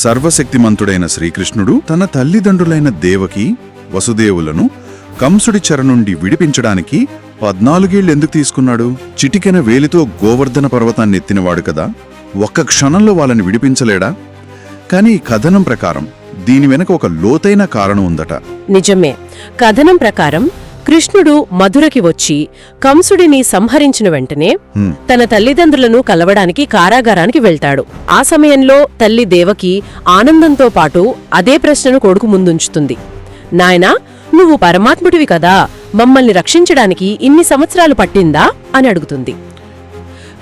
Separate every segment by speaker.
Speaker 1: సర్వశక్తిమంతుడైన శ్రీకృష్ణుడు తన తల్లిదండ్రులైన దేవకి వసుదేవులను కంసుడి చెర నుండి విడిపించడానికి 14 ఏళ్ళు ఎందుకు తీసుకున్నాడు? చిటికెన వేలితో గోవర్ధన పర్వతాన్ని ఎత్తినవాడు కదా, ఒక్క క్షణంలో వాళ్ళని విడిపించలేడా? కాని కథనం ప్రకారం దీని వెనక ఒక లోతైన కారణం ఉందట.
Speaker 2: నిజమే. కథనం ప్రకారం కృష్ణుడు మధురకి వచ్చి కంసుడిని సంహరించిన వెంటనే తన తల్లిదండ్రులను కలవడానికి కారాగారానికి వెళ్తాడు. ఆ సమయంలో తల్లి దేవకి ఆనందంతో పాటు అదే ప్రశ్నను కొడుకు ముందుంచుతుంది. నాయనా, నువ్వు పరమాత్ముడివి కదా, మమ్మల్ని రక్షించడానికి ఇన్ని సంవత్సరాలు పట్టిందా అని అడుగుతుంది.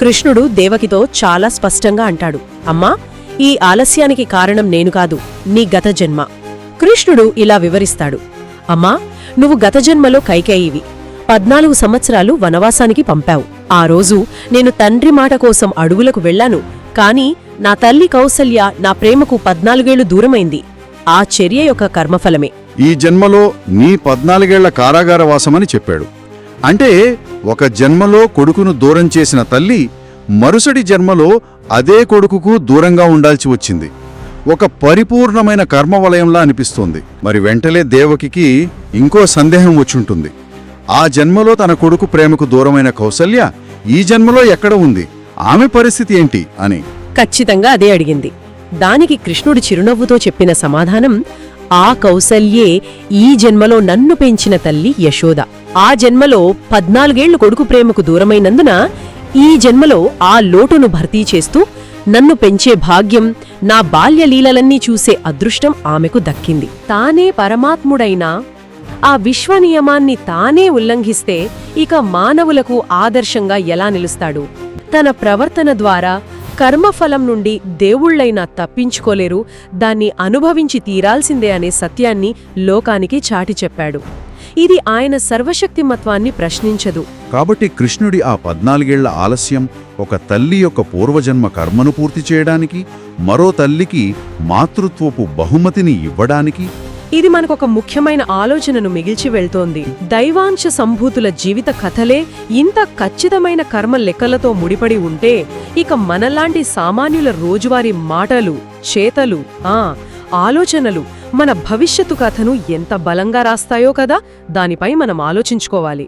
Speaker 2: కృష్ణుడు దేవకితో చాలా స్పష్టంగా అంటాడు, అమ్మా, ఈ ఆలస్యానికి కారణం నేను కాదు, నీ గత జన్మ. కృష్ణుడు ఇలా వివరిస్తాడు, అమ్మా, నువ్వు గత జన్మలో కైకేయివి. 14 సంవత్సరాలు వనవాసానికి పంపావు. ఆ రోజు నేను తండ్రి మాట కోసం అడవులకు వెళ్లాను, కాని నా తల్లి కౌసల్య నా ప్రేమకు 14 ఏళ్లు దూరమైంది. ఆ చర్య యొక్క కర్మఫలమే.
Speaker 1: ఈ జన్మలో నీ 14 ఏళ్ల కారాగారవాసమని చెప్పాడు. అంటే ఒక జన్మలో కొడుకును దూరం చేసిన తల్లి మరుసటి జన్మలో అదే కొడుకుకు దూరంగా ఉండాల్సి వచ్చింది. ఒక పరిపూర్ణమైన కర్మవలయంలా అనిపిస్తోంది. మరి వెంటనే దేవకికి ఇంకో సందేహం వచ్చుంటుంది. ఆ జన్మలో తన కొడుకు ప్రేమకు దూరమైన కౌసల్య ఈ జన్మలో ఎక్కడ ఉంది, ఆమె పరిస్థితి ఏంటి అని.
Speaker 2: ఖచ్చితంగా అదే అడిగింది. దానికి కృష్ణుడు చిరునవ్వుతో చెప్పిన సమాధానం, ఆ కౌసల్యే ఈ జన్మలో నన్ను పెంచిన తల్లి యశోద. ఆ జన్మలో 14 ఏళ్లు కొడుకు ప్రేమకు దూరమైనందున ఈ జన్మలో ఆ లోటును భర్తీ చేస్తూ నన్ను పెంచే భాగ్యం, నా బాల్యలీలలన్నీ చూసే అదృష్టం ఆమెకు దక్కింది. తానే పరమాత్ముడైనా ఆ విశ్వనియమాన్ని తానే ఉల్లంఘిస్తే ఇక మానవులకు ఆదర్శంగా ఎలా నిలుస్తాడు? తన ప్రవర్తన ద్వారా కర్మఫలం నుండి దేవుళ్లైనా తప్పించుకోలేరు, దాన్ని అనుభవించి తీరాల్సిందే అనే సత్యాన్ని లోకానికి చాటి చెప్పాడు. ఇది ఆయన సర్వశక్తిమత్వాన్ని ప్రశ్నించదు.
Speaker 1: కాబట్టి కృష్ణుడి ఆ 14 ఏళ్ల ఆలస్యం ఒక తల్లి యొక్క పూర్వజన్మ కర్మను పూర్తి చేయడానికి, మరో తల్లికి మాతృత్వపు బహుమతిని ఇవ్వడానికి.
Speaker 2: ఇది మనకొక ముఖ్యమైన ఆలోచనను మిగిల్చి వెళ్తోంది. దైవాంశ సంభూతుల జీవిత కథలే ఇంత ఖచ్చితమైన కర్మ లెక్కలతో ముడిపడి ఉంటే, ఇక మనలాంటి సామాన్యుల రోజువారీ మాటలు, చేతలు, ఆలోచనలు మన భవిష్యత్తు కథను ఎంత బలంగా రాస్తాయో కదా, దానిపై మనం ఆలోచించుకోవాలి.